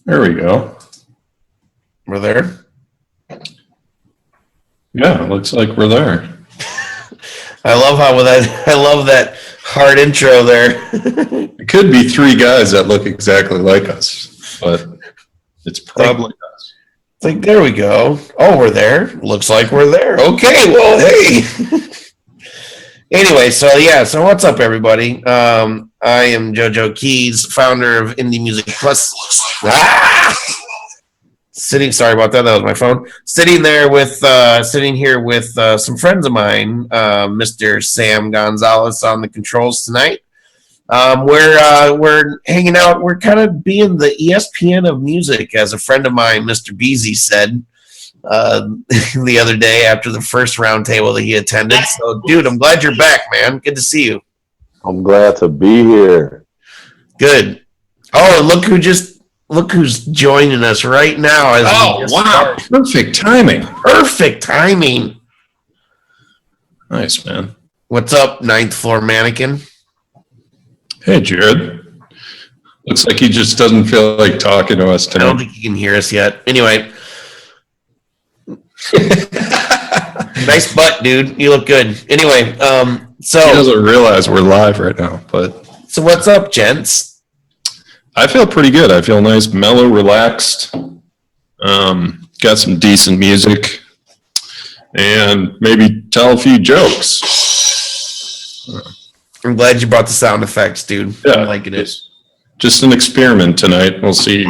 There we go. We're there? Yeah, looks like we're there. I love that hard intro there. It could be three guys that look exactly like us, but it's probably us. It's like, there we go. Oh, we're there. Looks like we're there. Okay, well, hey. Anyway, so what's up, everybody? I am JoJo Keys, founder of Indie Music Plus. Sorry about that. That was my phone. Sitting here with some friends of mine, Mr. Sam Gonzalez on the controls tonight. We're hanging out. We're kind of being the ESPN of music, as a friend of mine, Mr. Beasy, said the other day after the first roundtable that he attended. So, dude, I'm glad you're back, man. Good to see you. I'm glad to be here. Good. Oh, and look who's joining us right now. Wow. Start. Perfect timing. Perfect timing. Nice, man. What's up, ninth floor mannequin? Hey, Jared. Looks like he just doesn't feel like talking to us tonight. I don't think he can hear us yet. Anyway. Nice butt, dude. You look good. Anyway, so he doesn't realize we're live right now, but so what's up, gents? I feel pretty good. I feel nice, mellow, relaxed. Got some decent music, and maybe tell a few jokes. I'm glad you brought the sound effects, dude. Yeah, I'm liking it. Just an experiment tonight. We'll see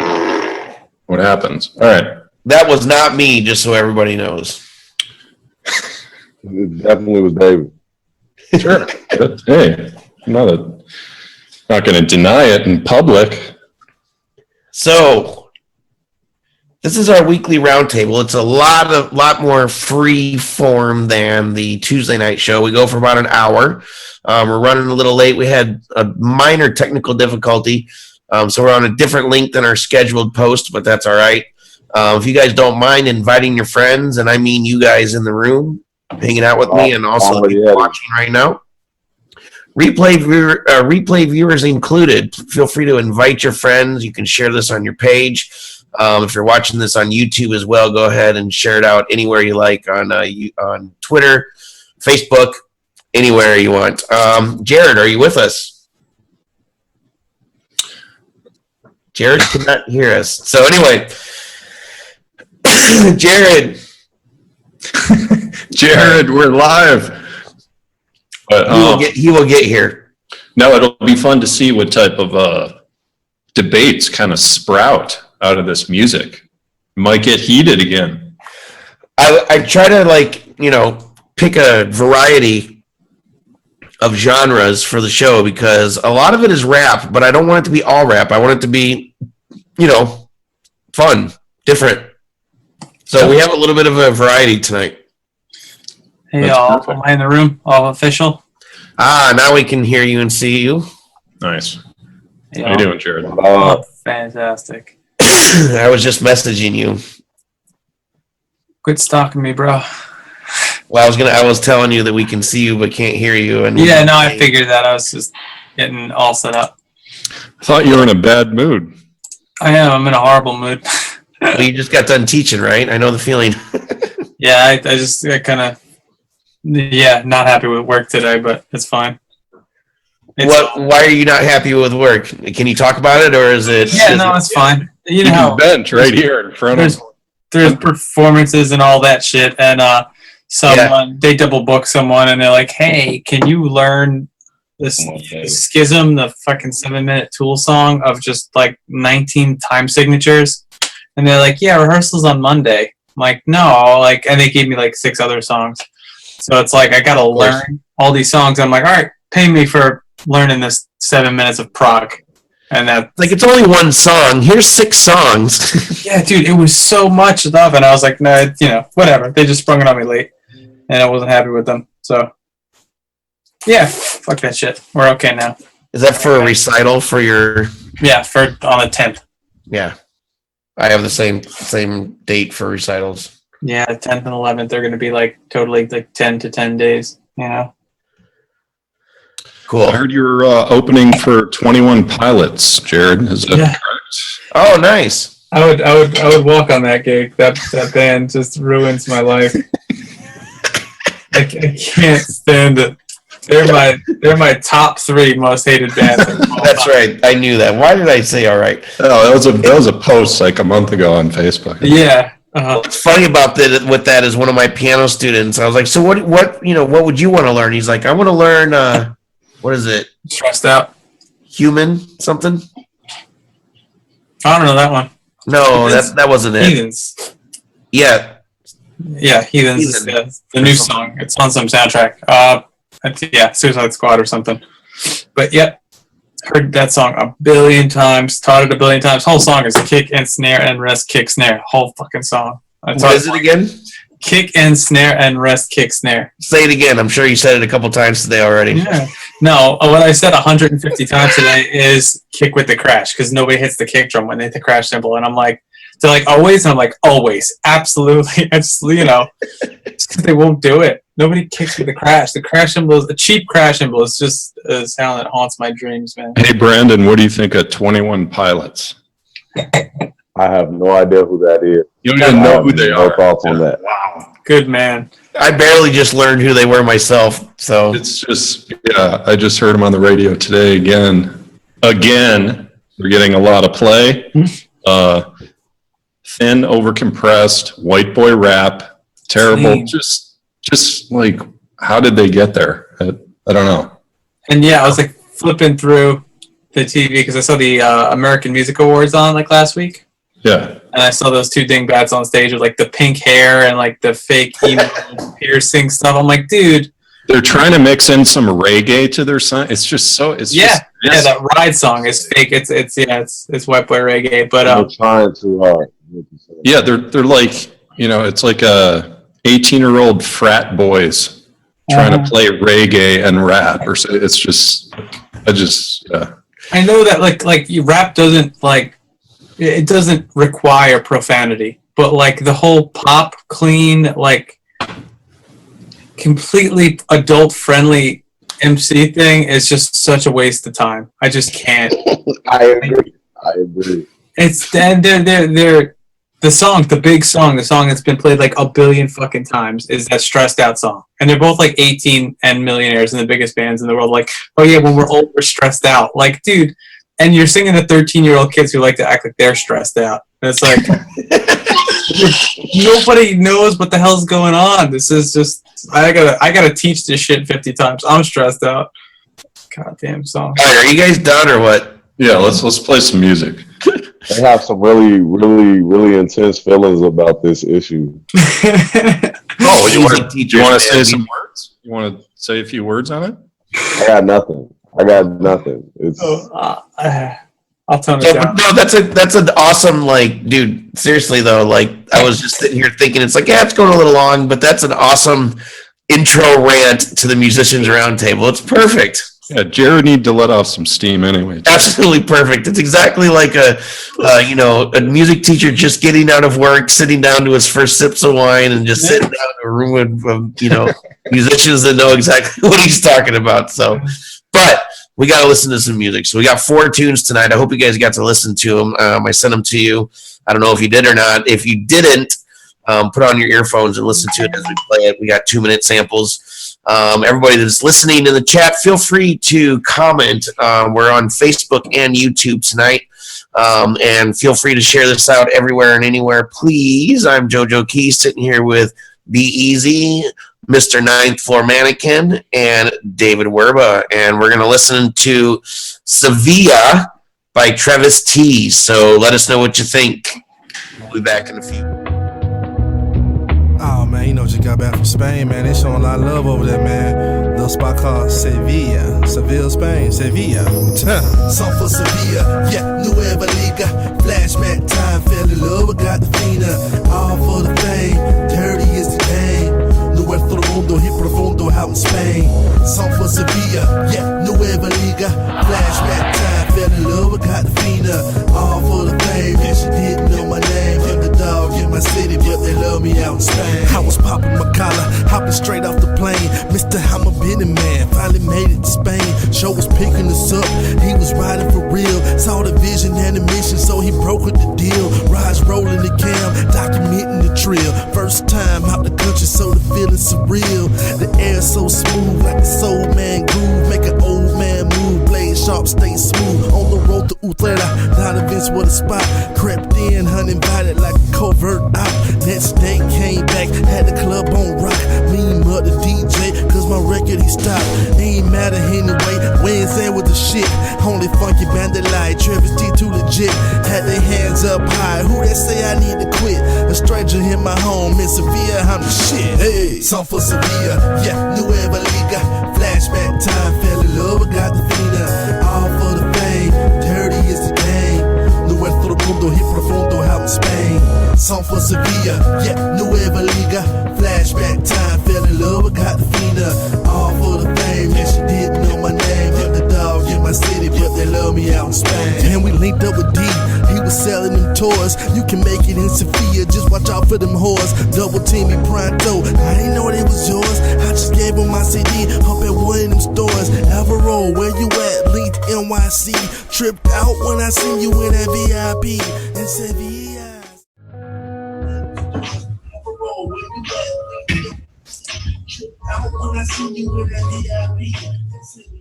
what happens. All right. That was not me, just so everybody knows. It definitely was David. Sure. Hey, I'm not going to deny it in public. So, this is our weekly roundtable. It's a lot more free form than the Tuesday night show. We go for about an hour. We're running a little late. We had a minor technical difficulty, so we're on a different link than our scheduled post, but that's all right. If you guys don't mind inviting your friends, and I mean you guys in the room, hanging out with me, and also the people watching right now, replay viewers included, feel free to invite your friends. You can share this on your page. If you're watching this on YouTube as well, go ahead and share it out anywhere you like on Twitter, Facebook, anywhere you want. Jared, are you with us? Jared could not hear us. So anyway, Jared, we're live. But he will get here. No, it'll be fun to see what type of debates kind of sprout out of this music. Might get heated again. I try to pick a variety of genres for the show because a lot of it is rap, but I don't want it to be all rap. I want it to be, fun, different. So we have a little bit of a variety tonight. Hey, y'all. Am I in the room? All official? Now we can hear you and see you. Nice. Hey, how you doing, Jared? Fantastic. I was just messaging you. Quit stalking me, bro. Well, I was telling you that we can see you but can't hear you. And yeah, no, I figured that. I was just getting all set up. I thought you were in a bad mood. I am. I'm in a horrible mood. Well, you just got done teaching, right? I know the feeling. Yeah, I kind of, not happy with work today, but it's fine. Why are you not happy with work? Can you talk about it, or is it? Yeah, no, it's fine. You know how bench right here in front of. There's performances and all that shit, and they double book someone, and they're like, "Hey, can you learn this Schism, the fucking 7-minute Tool song of just like 19 time signatures?" And they're like, "Yeah, rehearsal's on Monday." I'm like, "No," and they gave me like 6 other songs. So it's like I gotta learn all these songs. I'm like, all right, pay me for learning this 7 minutes of prog. And that it's only one song. Here's 6 songs. Yeah, dude, it was so much stuff, and I was like, no, whatever. They just sprung it on me late, and I wasn't happy with them. So yeah, fuck that shit. We're okay now. Is that for a recital for your? Yeah, for on the 10th. Yeah. I have the same date for recitals. Yeah, the 10th and 11th, they're going to be totally 10 to 10 days, Cool. I heard you're opening for 21 Pilots, Jared. Is that correct? Oh, nice. I would walk on that gig. That band just ruins my life. I can't stand it. They're my top 3 most hated bands. That's right. I knew that. Why did I say all right? Oh, that was a post like a month ago on Facebook. Yeah. What's funny about that with that is one of my piano students. I was like, so what would you want to learn? He's like, I want to learn what is it? Stressed out. Human something? I don't know that one. No, that wasn't it. Heathens. Yeah. Yeah, Heathens. Heathen. Yeah, the new song. It's on some soundtrack. Suicide Squad or something. But yep, heard that song a billion times. Taught it a billion times. Whole song is kick and snare and rest, kick snare. Whole fucking song. What is it again? Kick and snare and rest, kick snare. Say it again. I'm sure you said it a couple times today already. Yeah. No, what I said 150 times today is kick with the crash because nobody hits the kick drum when they hit the crash cymbal, and I'm like. They're like, always? And I'm like, always. Absolutely. It's, it's because they won't do it. Nobody kicks with the crash. The crash cymbal is a cheap crash cymbal. It's just a sound that haunts my dreams, man. Hey, Brandon, what do you think of 21 Pilots? I have no idea who that is. You don't even know who they No are. thoughts on that. Wow. Good man. I barely just learned who they were myself. So It's just, yeah, I just heard them on the radio today again. They're getting a lot of play. Thin, overcompressed, white boy rap, terrible. Clean. Just like, how did they get there? I don't know. And yeah, I was like flipping through the TV because I saw the American Music Awards on like last week. Yeah. And I saw those 2 dingbats on stage with like the pink hair and like the fake emo piercing stuff. I'm like, dude. They're trying to mix in some reggae to their song. It's just so, that Ride song is fake. It's white boy reggae, but They're trying too hard. yeah, they're like, it's like 18-year-old frat boys trying to play reggae and rap, or so. It's just, yeah. I know that like rap doesn't it doesn't require profanity, but like the whole pop clean completely adult friendly MC thing is just such a waste of time. I just can't. I agree. It's they're the song, the big song, the song that's been played like a billion fucking times is that Stressed Out song. And they're both like 18 and millionaires and the biggest bands in the world. Like, oh yeah, when we're old, we're stressed out. Like, dude, and you're singing to 13-year-old kids who like to act like they're stressed out. And it's like, nobody knows what the hell's going on. This is just, I gotta teach this shit 50 times. I'm stressed out. Goddamn song. all right, are you guys done or what? Yeah, let's play some music. They have some really, really, really intense feelings about this issue. Oh, you want to say some words? You want to say a few words on it? I got nothing. It's I'll tone it down. No, that's an awesome, dude, seriously though, I was just sitting here thinking, it's like, yeah, it's going a little long, but that's an awesome intro rant to the Musicians Roundtable. It's perfect. Yeah, Jared need to let off some steam anyway. Absolutely perfect. It's exactly like a music teacher just getting out of work, sitting down to his first sips of wine, and just sitting down in a room of musicians that know exactly what he's talking about. So, but we got to listen to some music. So we got 4 tunes tonight. I hope you guys got to listen to them. I sent them to you. I don't know if you did or not. If you didn't, put on your earphones and listen to it as we play it. We got 2-minute samples. Everybody that's listening in the chat, feel free to comment. We're on Facebook and YouTube tonight. And feel free to share this out everywhere and anywhere, please. I'm JoJo Key, sitting here with Be Easy, Mr. Ninth Floor Mannequin, and David Werba. And we're going to listen to Sevilla by Trevis T. So let us know what you think. We'll be back in a few. Oh man, just got back from Spain, man. They showing a lot of love over there, man. Little spot called Sevilla, Spain, Sevilla. Song for Sevilla, yeah, Nueva Liga. Flashback time, fell in love, I got the fina. All for the fame, dirty is the game. Nuestro mundo, hip profundo out in Spain. Song for Sevilla, yeah, Nueva Liga. Flashback time, fell in love, I got the fina. All for the fame, yeah, she didn't know my name. I'm the dog in my city, but they love me out in Spain. I was popping my collar, hopping straight off the plane. Mr. I'm a Benny man, finally made it to Spain. Show was picking us up, he was riding for real. Saw the vision and the mission, so he brokered the deal. Rides rolling the cam, documenting the trail. First time out the country, so the feeling's surreal. The air so smooth, like a soul man groove. Make an old man move, blade sharp, stay smooth. On the road to Utrera, not events with a spot. Crept in, uninvited like a covert op. Next day came back, had the club on rock. Me mud the DJ, cause my record he stopped. Ain't matter anyway, Wednesday with the shit. Only funky bandit like Trevis T too legit. Had their hands up high, who they say I need to quit? A stranger in my home in Sevilla, I'm the shit. Hey, song for Sevilla, yeah, New Nueva Liga. Flashback time, fell in love, got the feeder. All for the fame, dirty is the game. Nuestro mundo hip profundo out in Spain. Song for Sevilla, yeah, Nueva Liga. Flashback time, fell in love, got the feeder. All for the fame, yeah, she didn't know my name. But the dog in my city, but they love me out in Spain. And we linked up with D, he was selling them toys. You can make it in Sevilla, just watch out for them whores. Double team me pronto, I ain't know it was yours. I just gave him my CD, up at one of them stores. Alvaro, where you at? Linked NYC. Tripped out when I seen you in that VIP in Sevilla. Alvaro, where you at? Tripped out when I seen you in that VIP in Sevilla.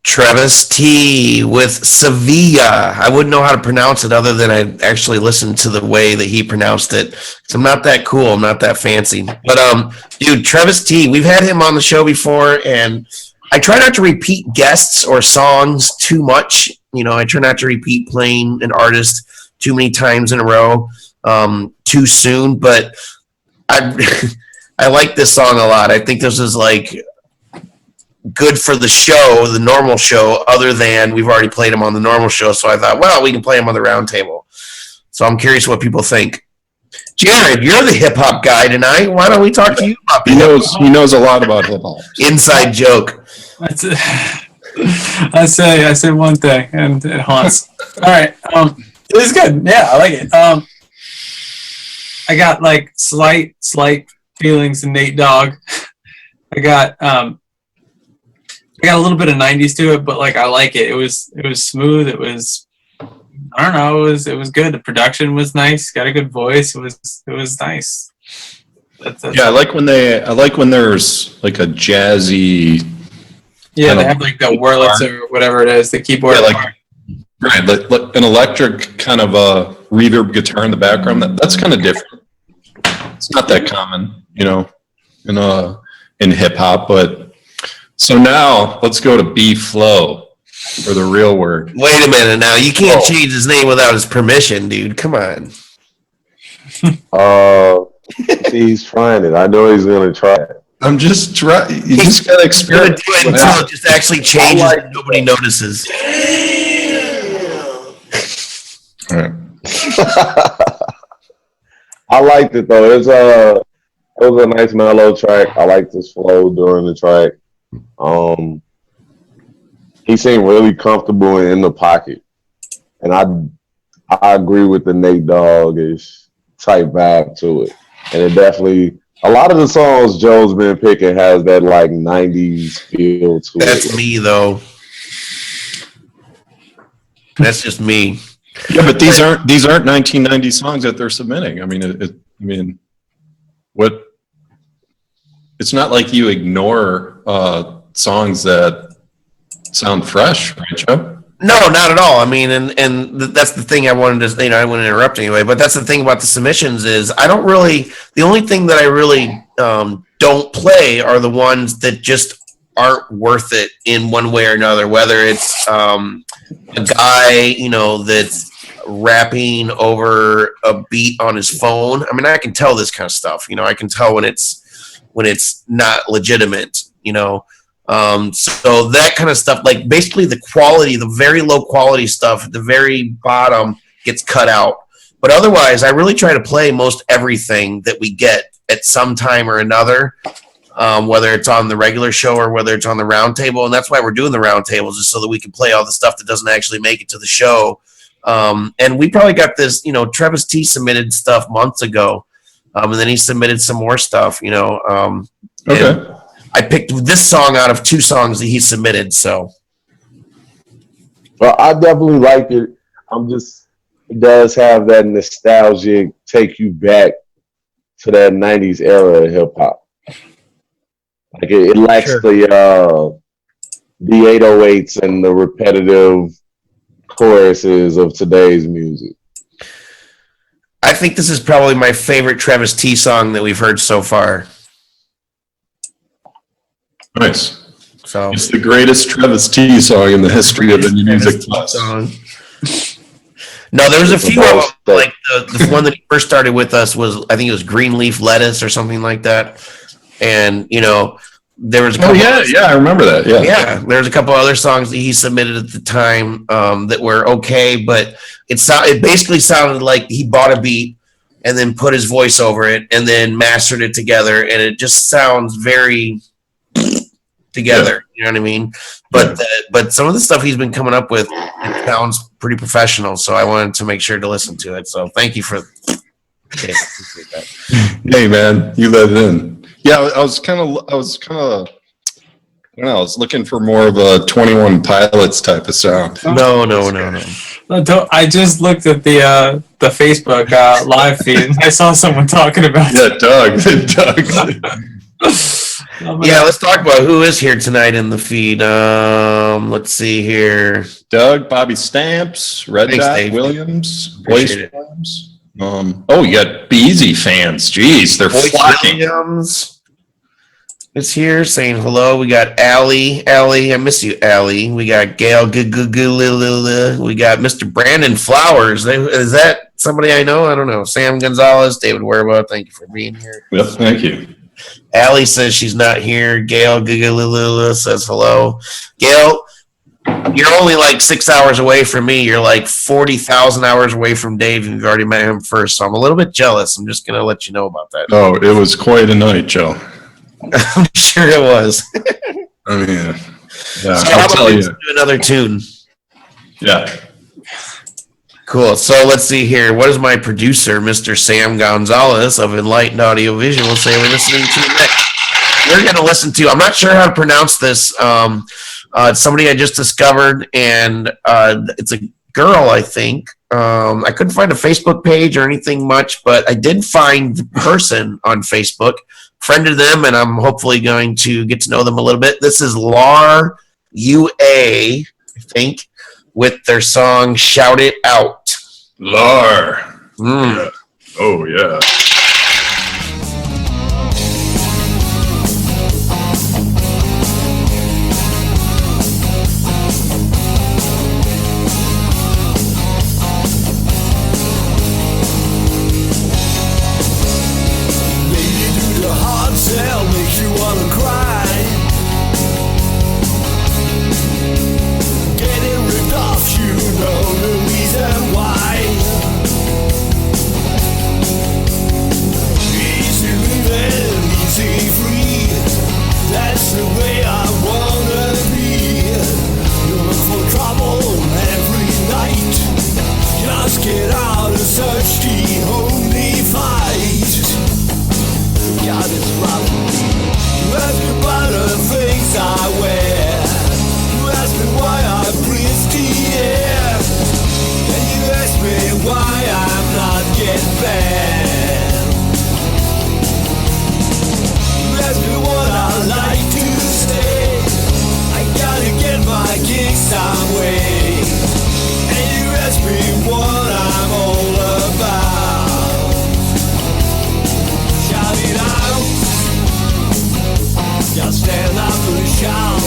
Trevis T with Sevilla. I wouldn't know how to pronounce it other than I actually listened to the way that he pronounced it. So I'm not that cool. I'm not that fancy. But dude, Trevis T, we've had him on the show before, and I try not to repeat guests or songs too much. You know, I try not to repeat playing an artist too many times in a row, too soon. But I I like this song a lot. I think this is like good for the show, the normal show, other than we've already played him on the normal show. So I thought, well, we can play him on the Roundtable. So I'm curious what people think. Jared, you're the hip hop guy tonight. Why don't we talk to you about He knows a lot about hip hop. Inside joke. That's it. I say one thing, and it haunts. All right, it was good. Yeah, I like it. I got like slight feelings in Nate Dogg. I got a little bit of 90s to it, but like I like it. It was smooth. It was, I don't know, it was good. The production was nice. Got a good voice. It was nice. That's I like when there's like a jazzy. Yeah, they have like the Wurlitz or whatever it is, the keyboard. Yeah, like an electric kind of a reverb guitar in the background. That's kind of different. It's not that common, you know, in hip hop, but. So now let's go to B Flow for the real word. Wait a minute now. You can't change his name without his permission, dude. Come on. He's trying it. I know he's gonna try it. I'm just trying. You just gotta experiment. Do it until it just actually changes and nobody notices. All right. I liked it though. It was a nice mellow track. I liked his flow during the track. He seemed really comfortable in the pocket, and I agree with the Nate Dogg-ish type vibe to it. And it definitely, a lot of the songs Joe's been picking has that like 90s feel to it. That's me though. That's just me. Yeah, but these aren't 1990 songs that they're submitting. I mean, what? It's not like you ignore songs that sound fresh, right, Joe? No, not at all. I mean, and that's the thing I wanted to, I wouldn't interrupt anyway, but that's the thing about the submissions is the only thing that I really don't play are the ones that just aren't worth it in one way or another, whether it's a guy, that's rapping over a beat on his phone. I mean, I can tell this kind of stuff, I can tell when it's not legitimate, so that kind of stuff, like basically the quality, the very low quality stuff at the very bottom gets cut out. But otherwise, I really try to play most everything that we get at some time or another, whether it's on the regular show or whether it's on the Roundtable. And that's why we're doing the Roundtables, just so that we can play all the stuff that doesn't actually make it to the show. And we probably got this, Trevis T submitted stuff months ago. And then he submitted some more stuff, you know. Okay. I picked this song out of 2 songs that he submitted. So, Well, I definitely like it. It does have that nostalgic take you back to that 90s era of hip hop. Like it lacks the 808s and the repetitive choruses of today's music. I think this is probably my favorite Trevis T song that we've heard so far. Nice. So it's the greatest Trevis T song in the history of the music song. No, there was a few of them, like the one that he first started with us was, I think it was Greenleaf Lettuce or something like that. And, you know, there was a couple I remember that. Yeah, there was a couple other songs that he submitted at the time that were okay, but it basically sounded like he bought a beat and then put his voice over it and then mastered it together, and it just sounds very together. You know what I mean? But some of the stuff he's been coming up with, it sounds pretty professional. So I wanted to make sure to listen to it. So thank you for. Okay, appreciate that. Hey man, you let it in. Yeah, I was kind of. I don't know. I was looking for more of a 21 Pilots type of sound. No. I just looked at the Facebook live feed and I saw someone talking about it. Doug. Yeah, let's talk about who is here tonight in the feed. Let's see here. Doug, Bobby Stamps, Red Thanks, Dot Dave. Williams, Appreciate Boyce Williams. You got Beezy fans. Jeez, they're Boyce flocking. Williams is here saying hello. We got Allie. I miss you, Allie. We got Gail. We got Mr. Brandon Flowers. Is that somebody I know? I don't know. Sam Gonzalez, David Werba. Thank you for being here. Yep, thank you. Allie says she's not here. Gail says hello. Gail, you're only like 6 hours away from me. You're like 40,000 hours away from Dave, and you've already met him first. So I'm a little bit jealous. I'm just going to let you know about that. Oh, it was quite a night, Joe. I'm sure it was. I mean, yeah, So I'll tell you. do another tune. Yeah. Cool. So let's see here. What does my producer, Mr. Sam Gonzalez of Enlightened Audio Visual, say we're listening to next? We're going to listen to, I'm not sure how to pronounce this. It's somebody I just discovered, and it's a girl, I think. I couldn't find a Facebook page or anything much, but I did find the person on Facebook, friended them, and I'm hopefully going to get to know them a little bit. This is Larre U-a, I think, with their song Shout It Out. Larre. Yeah. Oh, yeah. Stand up and shout.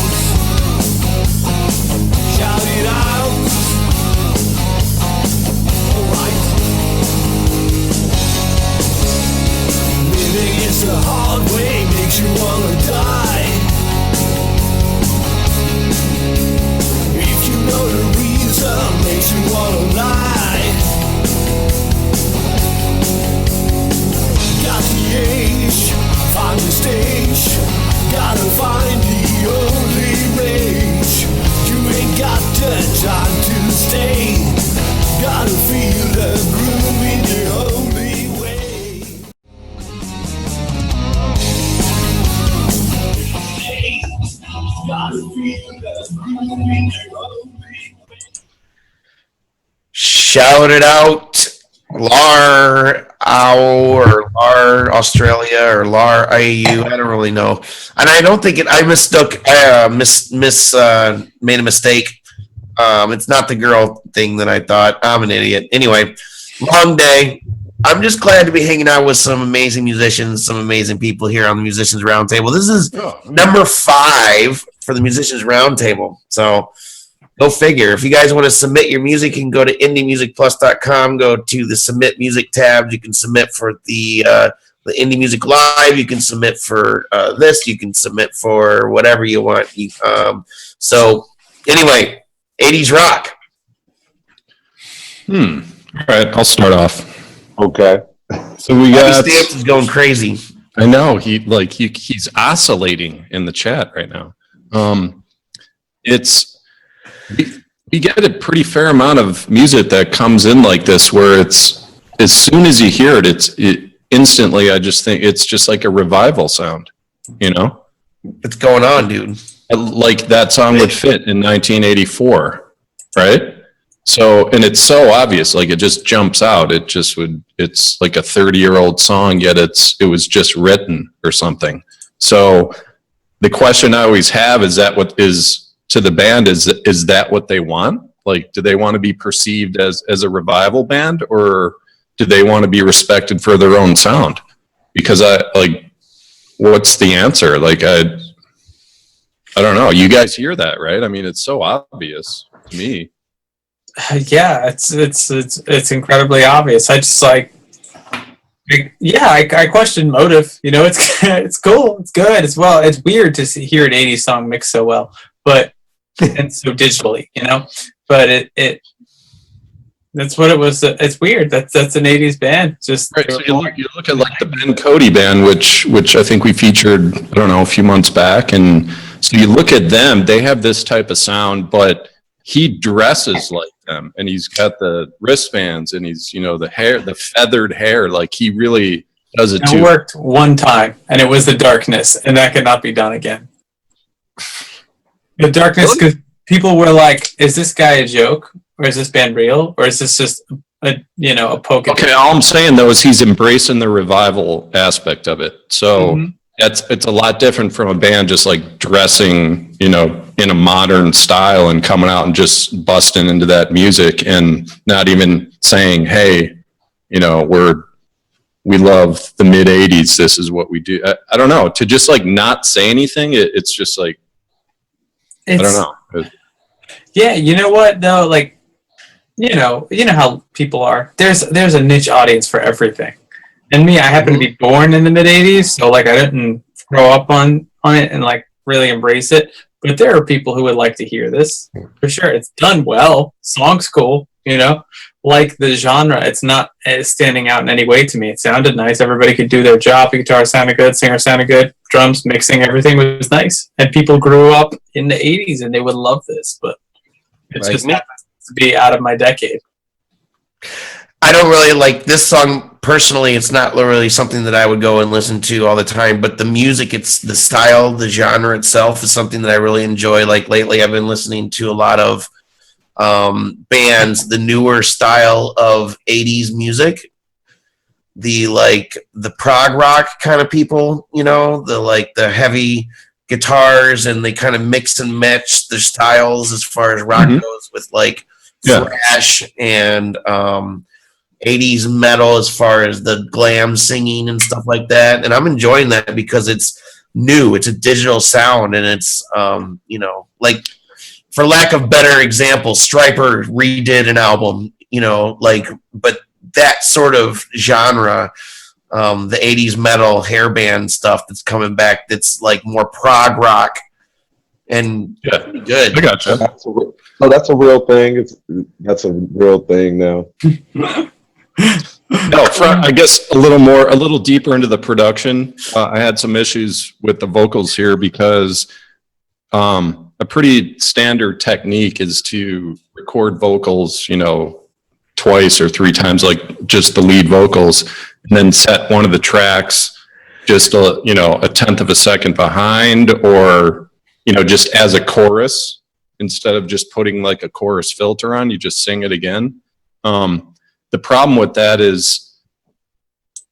Shout it out, Larre or Larre Australia or Larre IU. I don't really know, and I don't think it. I mistook, made a mistake. It's not the girl thing that I thought. I'm an idiot. Anyway, long day. I'm just glad to be hanging out with some amazing musicians, some amazing people here on the Musicians Roundtable. This is number 5 for the Musicians Roundtable. So go figure. If you guys want to submit your music, you can go to indiemusicplus.com, go to the Submit Music tab. You can submit for the Indie Music Live. You can submit for this. You can submit for whatever you want. So anyway, 80s rock. All right, I'll start off. Okay. So we got Stamps is going crazy. I know he's oscillating in the chat right now. It's we get a pretty fair amount of music that comes in like this, where it's as soon as you hear it, it instantly. I just think it's just like a revival sound, you know. What's going on, dude? Like that song would fit in 1984, right? So, and it's so obvious, like it just jumps out. It's like a 30-year-old song, yet it was just written or something. So the question I always have is that what is to the band, is that what they want? Like, do they want to be perceived as a revival band, or do they want to be respected for their own sound? Because what's the answer? Like, I don't know. You guys hear that, right? I mean, it's so obvious to me. Yeah, it's incredibly obvious. I just I question motive. You know, it's cool, it's good as well. It's weird to hear an 80s song mixed so well, but and so digitally, you know. But it that's what it was. It's weird. That's an 80s band. Just right. So you look at like the Ben Cody band, which I think we featured, I don't know, a few months back, and so you look at them. They have this type of sound, but he dresses like them, and he's got the wristbands, and he's, you know, the hair, the feathered hair. Like he really does it too. It worked one time, and it was the darkness, and that cannot be done again. The darkness, because people were like, "Is this guy a joke, or is this band real, or is this just a poke?" Okay, all I'm saying though is he's embracing the revival aspect of it. So it's a lot different from a band just like dressing, you know, in a modern style and coming out and just busting into that music and not even saying, "Hey, you know, we love the mid '80s. This is what we do." I don't know. To just like not say anything, it's just like, I don't know. Yeah, you know what though? Like, you know how people are. There's a niche audience for everything. And me, I happen to be born in the mid '80s, so like I didn't grow up on it and like really embrace it. But there are people who would like to hear this for sure. It's done well. Song's cool, you know. Like the genre, it's not standing out in any way to me. It sounded nice. Everybody could do their job. The guitar sounded good. Singer sounded good. Drums, mixing, everything was nice. And people grew up in the '80s and they would love this. But it's just not to be out of my decade. I don't really like this song personally. It's not really something that I would go and listen to all the time, but the music, it's the style, the genre itself is something that I really enjoy. Like lately I've been listening to a lot of bands, the newer style of 80s music, the prog rock kind of people, you know, the heavy guitars, and they kind of mix and match their styles as far as rock goes with like thrash and 80s metal as far as the glam singing and stuff like that. And I'm enjoying that because it's new. It's a digital sound, and it's, you know, like for lack of better example, Stryper redid an album, you know, like, but that sort of genre, the 80s metal hairband stuff that's coming back, that's like more prog rock and good. I gotcha. That's a real thing. That's a real thing now. No, I guess a little deeper into the production. I had some issues with the vocals here because a pretty standard technique is to record vocals, you know, twice or three times, like just the lead vocals, and then set one of the tracks just a tenth of a second behind, or, you know, just as a chorus instead of just putting like a chorus filter on, you just sing it again. The problem with that is,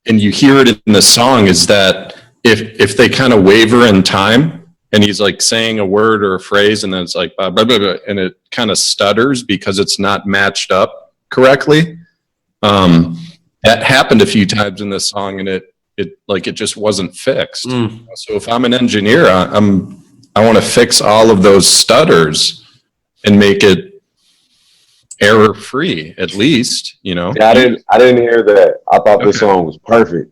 and you hear it in the song, is that if they kind of waver in time, and he's like saying a word or a phrase, and then it's like blah, blah, blah, blah, and it kind of stutters because it's not matched up correctly. That happened a few times in this song, and it just wasn't fixed. So if I'm an engineer, I want to fix all of those stutters and make it error free, at least, Yeah, I didn't hear that. I thought this song was perfect.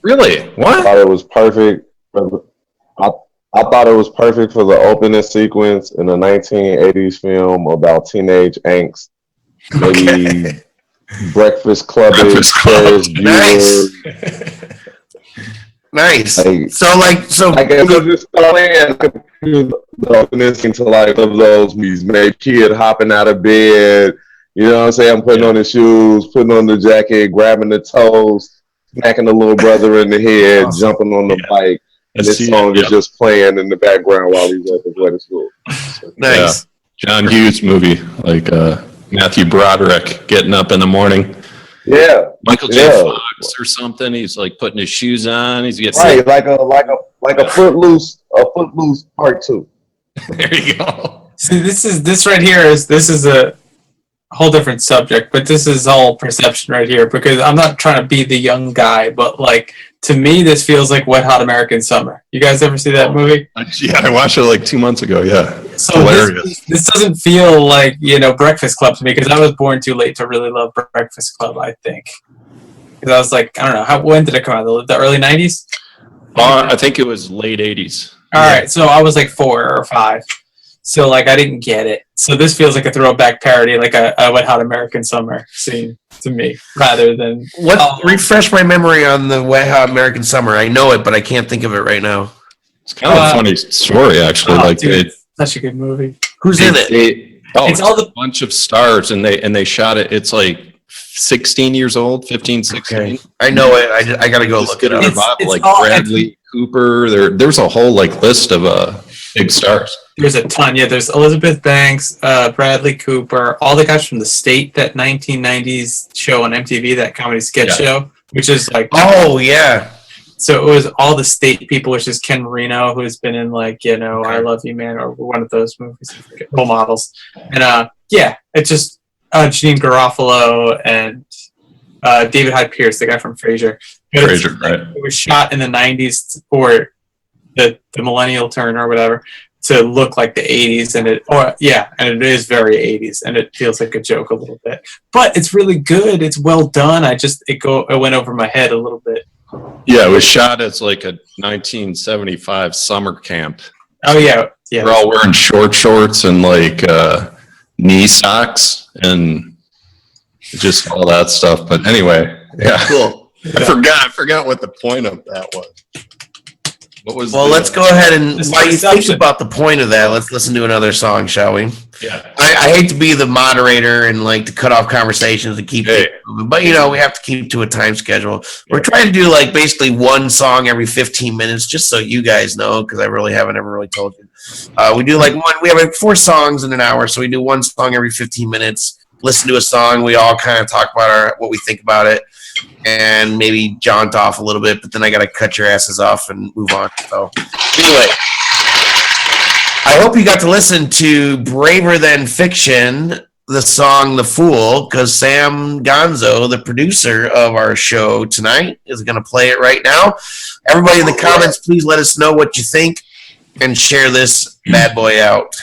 Really? What? I thought it was perfect. I thought it was perfect for the opening sequence in a 1980s film about teenage angst. Maybe Breakfast Club. Nice. Nice. I guess I just thought the opening to like of those movies, maybe kid hopping out of bed, you know what I'm saying? I'm putting on the shoes, putting on the jacket, grabbing the toes, smacking the little brother in the head, jumping on the bike. And this song is just playing in the background while he's at the wedding school. Nice. John Hughes movie, like Matthew Broderick getting up in the morning. Yeah. Michael J. Fox or something. He's like putting his shoes on. He's getting like a Footloose part 2. There you go. See, this right here is a whole different subject, but this is all perception right here, because I'm not trying to be the young guy, but like, to me, this feels like Wet Hot American Summer. You guys ever see that movie? Yeah, I watched it like 2 months ago. Yeah. So hilarious. This doesn't feel like, Breakfast Club to me, because I was born too late to really love Breakfast Club, I think. Because I was like, I don't know, when did it come out? The early 90s? I think it was late 80s. All right, so I was like 4 or 5. So, like, I didn't get it. So this feels like a throwback parody, like a Wet Hot American Summer scene to me, rather than... Refresh my memory on the Wet Hot American Summer. I know it, but I can't think of it right now. It's kind of a funny story, actually. Dude, such a good movie. Who's in it? It's all a bunch of stars, and they shot it. It's like 16 years old, 15, 16. Okay. I know it. I got to go look it up. It's like all Bradley Cooper. There's a whole like list of big stars. There's a ton. Yeah, there's Elizabeth Banks, Bradley Cooper, all the guys from The State, that 1990s show on MTV, that comedy sketch show, which is like... Oh, yeah. So it was all the State people, which is Ken Marino, who's been in like, I Love You, Man, or one of those movies, Role Models. And it's just Janine Garofalo and David Hyde Pierce, the guy from Frasier. Frasier, right. It was shot in the 90s for the millennial turn or whatever, to look like the 80s, and it is very 80s, and it feels like a joke a little bit, but it's really good. It's well done. It went over my head a little bit. Yeah, it was shot as like a 1975 summer camp. Oh yeah. We're all wearing short shorts and like knee socks and just all that stuff. But anyway, yeah, cool. I forgot what the point of that was. Let's go ahead and while you think about the point of that, let's listen to another song, shall we? Yeah. I hate to be the moderator and like to cut off conversations and keep it moving, but we have to keep to a time schedule. We're trying to do like basically one song every 15 minutes, just so you guys know, because I really haven't ever really told you. We do like we have like 4 songs in an hour, so we do one song every 15 minutes. Listen to a song, we all kind of talk about what we think about it, and maybe jaunt off a little bit, but then I got to cut your asses off and move on. So anyway, I hope you got to listen to Braver Than Fiction, the song The Fool, because Sam Gonzo, the producer of our show tonight, is going to play it right now. Everybody in the comments, please let us know what you think and share this bad boy out.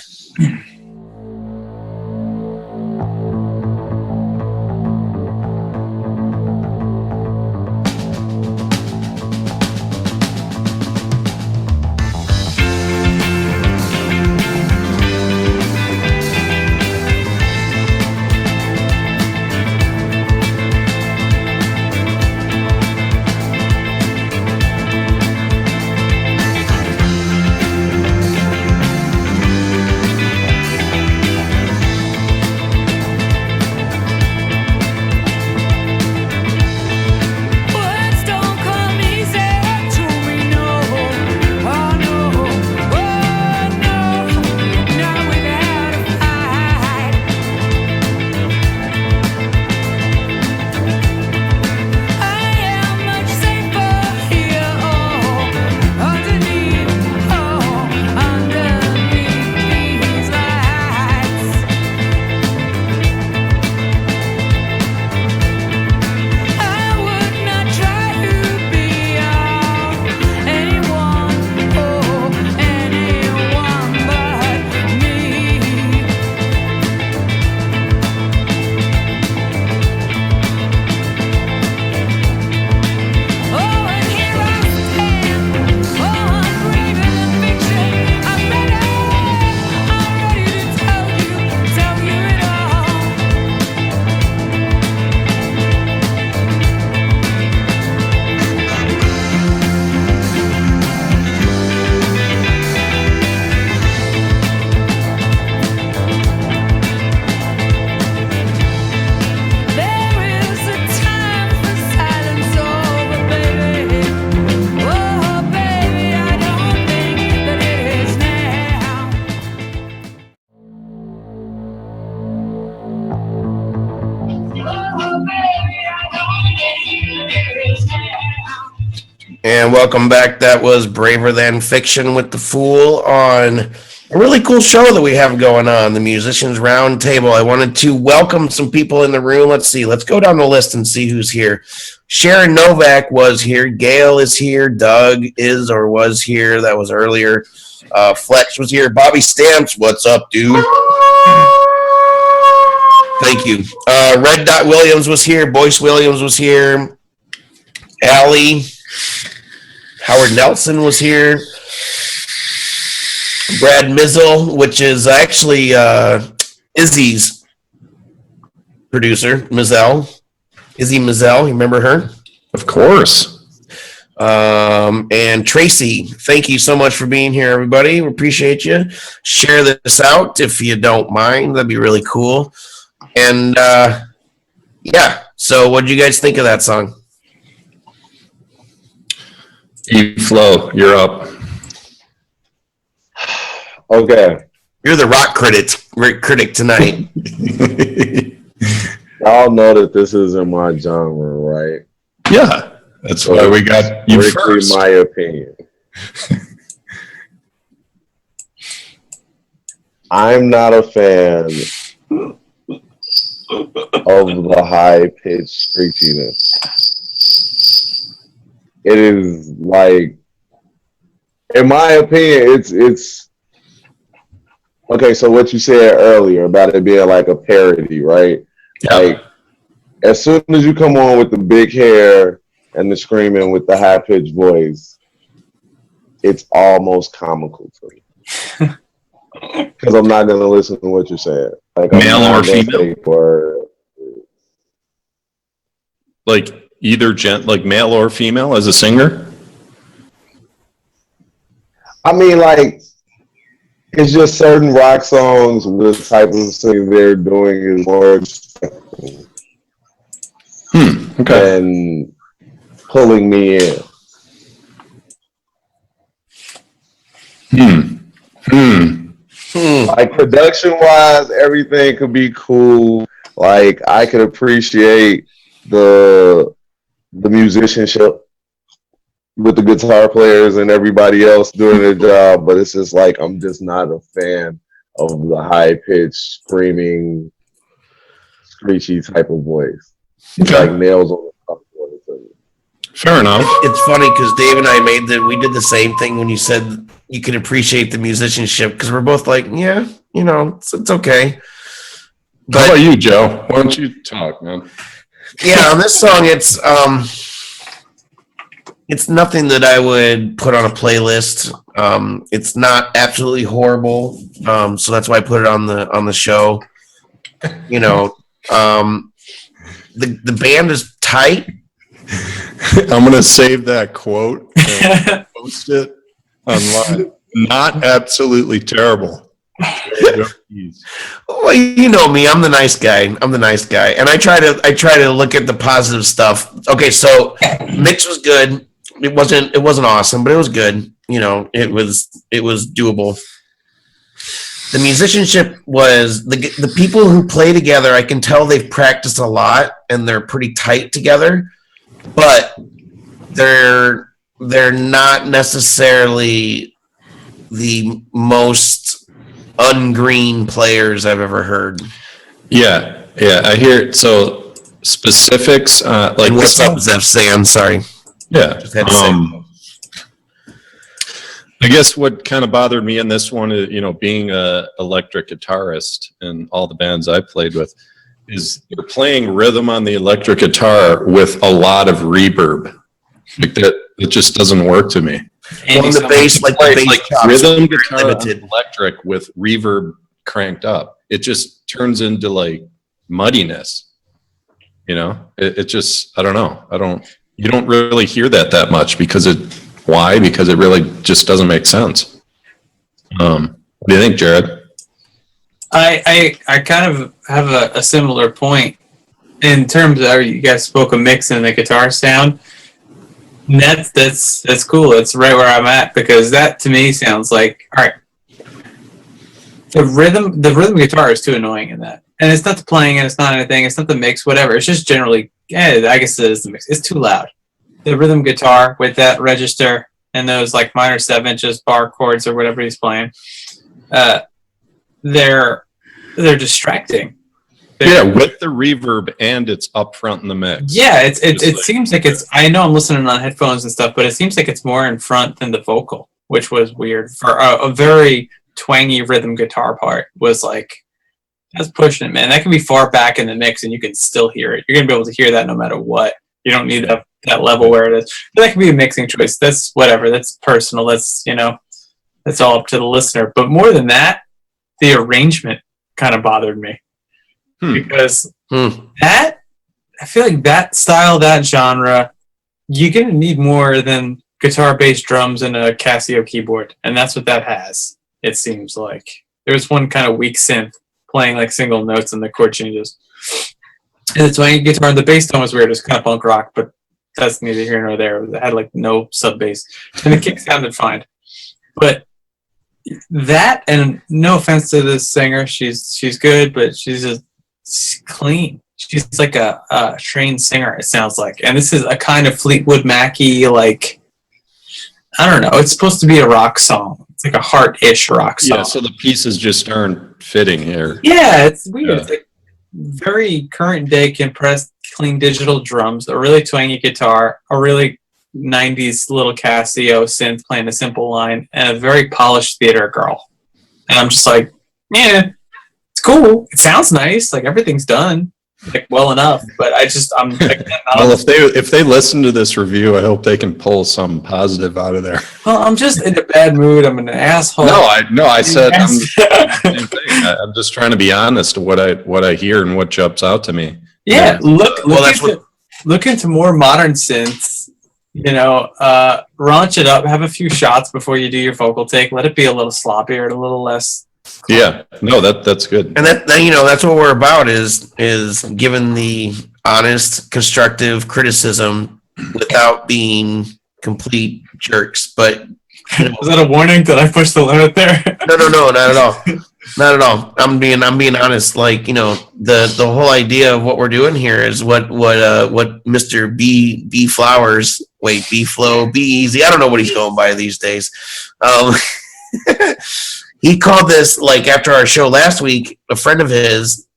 And welcome back. That was Braver Than Fiction with the Fool on a really cool show that we have going on, the Musicians Roundtable. I wanted to welcome some people in the room. Let's see. Let's go down the list and see who's here. Sharon Novak was here. Gail is here. Doug is or was here. That was earlier. Fletch was here. Bobby Stamps, what's up, dude? Thank you. Red Dot Williams was here. Boyce Williams was here. Allie. Howard Nelson was here. Brad Mizzle, which is actually Izzy's producer, Mizell. Izzy Mizell, you remember her? Of course. And Tracy, thank you so much for being here, everybody. We appreciate you. Share this out if you don't mind. That'd be really cool. And yeah, so what did you guys think of that song? E-Flow, you're up. Okay. You're the rock critic tonight. Y'all know that this isn't my genre, right? Yeah, that's why we got you first. My opinion. I'm not a fan of the high-pitched screechiness. It is like, in my opinion, it's okay. So what you said earlier about it being like a parody, right? Yeah. Like, as soon as you come on with the big hair and the screaming with the high-pitched voice, it's almost comical to me. Because I'm not going to listen to what you're saying. Like, male or female? Like either like male or female as a singer? I mean, like, it's just certain rock songs with the type of thing they're doing is more Okay. than pulling me in. Like, production-wise, everything could be cool. Like, I could appreciate the musicianship with the guitar players and everybody else doing their job, but it's just like, I'm just not a fan of the high-pitched, screaming, screechy type of voice. It's like nails on the top of it. Fair enough. It's funny because Dave and I we did the same thing when you said you can appreciate the musicianship, because we're both like, yeah, you know, it's okay. But, how about you, Joe? Why don't you talk, man? Yeah, on this song, it's nothing that I would put on a playlist. It's not absolutely horrible, so that's why I put it on the show. You know, the band is tight. I'm gonna save that quote and post it online. Not absolutely terrible. Well, you know me. I'm the nice guy, and I try to look at the positive stuff. Okay, so mix was good. It wasn't awesome, but it was good. You know, it was doable. The musicianship was the people who play together. I can tell they've practiced a lot and they're pretty tight together, but they're not necessarily the most ungreen players I've ever heard. Yeah, I hear it. So specifics, like and what's up, Zeph Sam? Sorry. Yeah. I guess what kind of bothered me in this one is, you know, being a electric guitarist in all the bands I played with, is you're playing rhythm on the electric guitar with a lot of reverb. Like that, it just doesn't work to me. On the bass, like the bass like rhythm guitar on electric with reverb cranked up, it just turns into like muddiness. You know, it just, I don't know. You don't really hear that much because why? Because it really just doesn't make sense. What do you think, Jared? I kind of have a similar point in terms of, you guys spoke of mixing the guitar sound. That's cool. That's right where I'm at, because that to me sounds like, all right, the rhythm guitar is too annoying in that, and it's not the playing, and it's not anything, it's not the mix, whatever. It's just generally, I guess it is the mix. It's too loud. the rhythm guitar with that register and those like minor 7/8 bar chords or whatever he's playing, they're distracting. Yeah, with the reverb and it's up front in the mix. Yeah, it seems like it's. I know I'm listening on headphones and stuff, but it seems like it's more in front than the vocal, which was weird for a very twangy rhythm guitar part. Was like that's pushing it, man. That can be far back in the mix, and you can still hear it. You're gonna be able to hear that no matter what. You don't need that level where it is. But that can be a mixing choice. That's whatever. That's personal. That's that's all up to the listener. But more than that, the arrangement kind of bothered me. Because that, I feel like that style, that genre, you're going to need more than guitar, bass, drums, and a Casio keyboard. And that's what that has, it seems like. There's one kind of weak synth playing like single notes and the chord changes. And the twangy guitar and the bass tone was weird. It was kind of punk rock, but that's neither here nor there. It had like no sub bass. And the kick sounded fine. But that, and no offense to this singer, she's good, but she's clean. She's like a trained singer, it sounds like. And this is a kind of Fleetwood Mac-y, like, I don't know. It's supposed to be a rock song. It's like a heart-ish rock song. Yeah, so the pieces just aren't fitting here. Yeah, it's weird. Yeah. It's like very current day compressed, clean digital drums, a really twangy guitar, a really 90s little Casio synth playing a simple line, and a very polished theater girl. And I'm just like, yeah, it's cool. It sounds nice. Like everything's done like well enough, but I'm like, well, if they listen to this review, I hope they can pull some positive out of there. Well, I'm just in a bad mood. I'm an asshole. I said I'm the same thing. I'm just trying to be honest to what I hear and what jumps out to me. Yeah, look into more modern synths. Raunch it up. Have a few shots before you do your vocal take. Let it be a little sloppier, a little less. Yeah, no, that's good. And that's what we're about is giving the honest, constructive criticism without being complete jerks. But was that a warning? Did I push the limit there? No, not at all. Not at all. I'm being honest. Like, the whole idea of what we're doing here is what Mr. B Flowers, B Flow, B Easy. I don't know what he's going by these days. He called this, like, after our show last week, a friend of his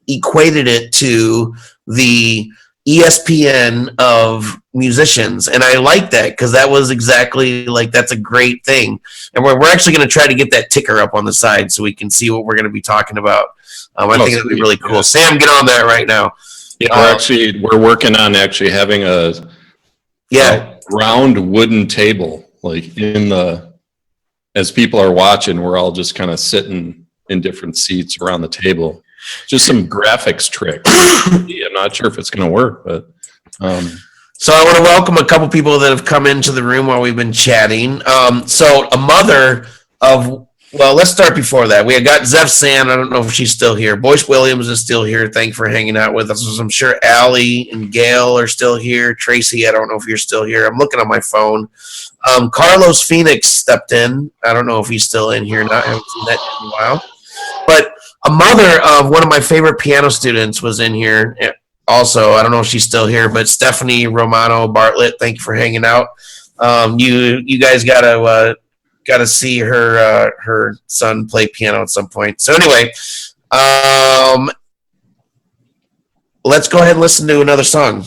equated it to the ESPN of musicians. And I like that because that was exactly like, that's a great thing. And we're actually going to try to get that ticker up on the side so we can see what we're going to be talking about. I think it'll be really cool. Yeah. Sam, get on that right now. Yeah, we're working on actually having a round wooden table, like as people are watching, we're all just kind of sitting in different seats around the table. Just some graphics tricks. I'm not sure if it's going to work, but. So I want to welcome a couple people that have come into the room while we've been chatting. So a mother of, let's start before that. We got Zeph Sand. I don't know if she's still here. Boyce Williams is still here. Thank you for hanging out with us. I'm sure Allie and Gail are still here. Tracy, I don't know if you're still here. I'm looking on my phone. Carlos Phoenix stepped in. I don't know if he's still in here or not. I haven't seen that in a while. But a mother of one of my favorite piano students was in here. Also, I don't know if she's still here, but Stephanie Romano Bartlett, thank you for hanging out. You guys gotta see her son play piano at some point. So anyway, let's go ahead and listen to another song.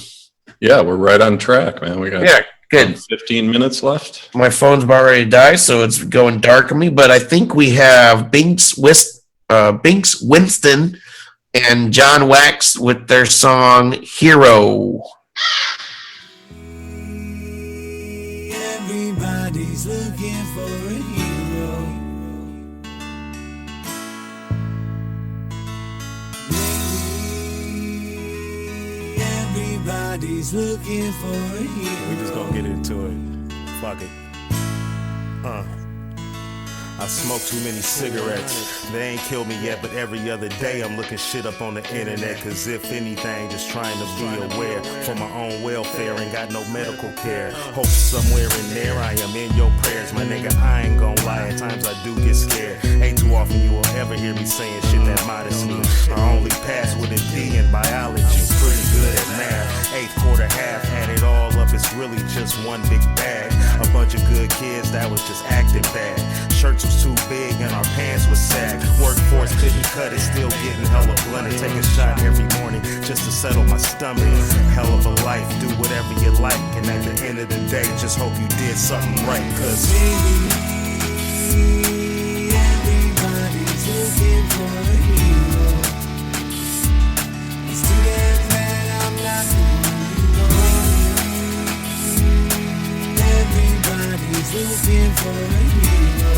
Yeah, we're right on track, man. We got good 15 minutes left. My phone's about ready to die, so it's going dark on me. But I think we have Binks Winston and John Wax with their song Hero. Everybody's looking for a hero. Everybody's looking for a hero. We just gonna get into it. Fuck it. I smoke too many cigarettes. They ain't killed me yet, but every other day I'm looking shit up on the internet. Cause if anything, just trying to be aware for my own welfare and got no medical care. Hope somewhere in there I am in your prayers. My nigga, I ain't gon' lie, at times I do get scared. Ain't too often you will ever hear me saying shit that modestly. I only pass with a D in biology. Pretty good at math. 8th quarter half, had it all up it's really just one big bag. A bunch of good kids that was just acting bad. Shirts was too big and our pants was sag. Workforce couldn't cut it, still getting hella blunted. Take a shot every morning just to settle my stomach. Hell of a life, do whatever you like. And at the end of the day, just hope you did something right. Cause everybody's looking for a hero. It's too damn bad I'm not the one you want. Everybody's looking for a hero.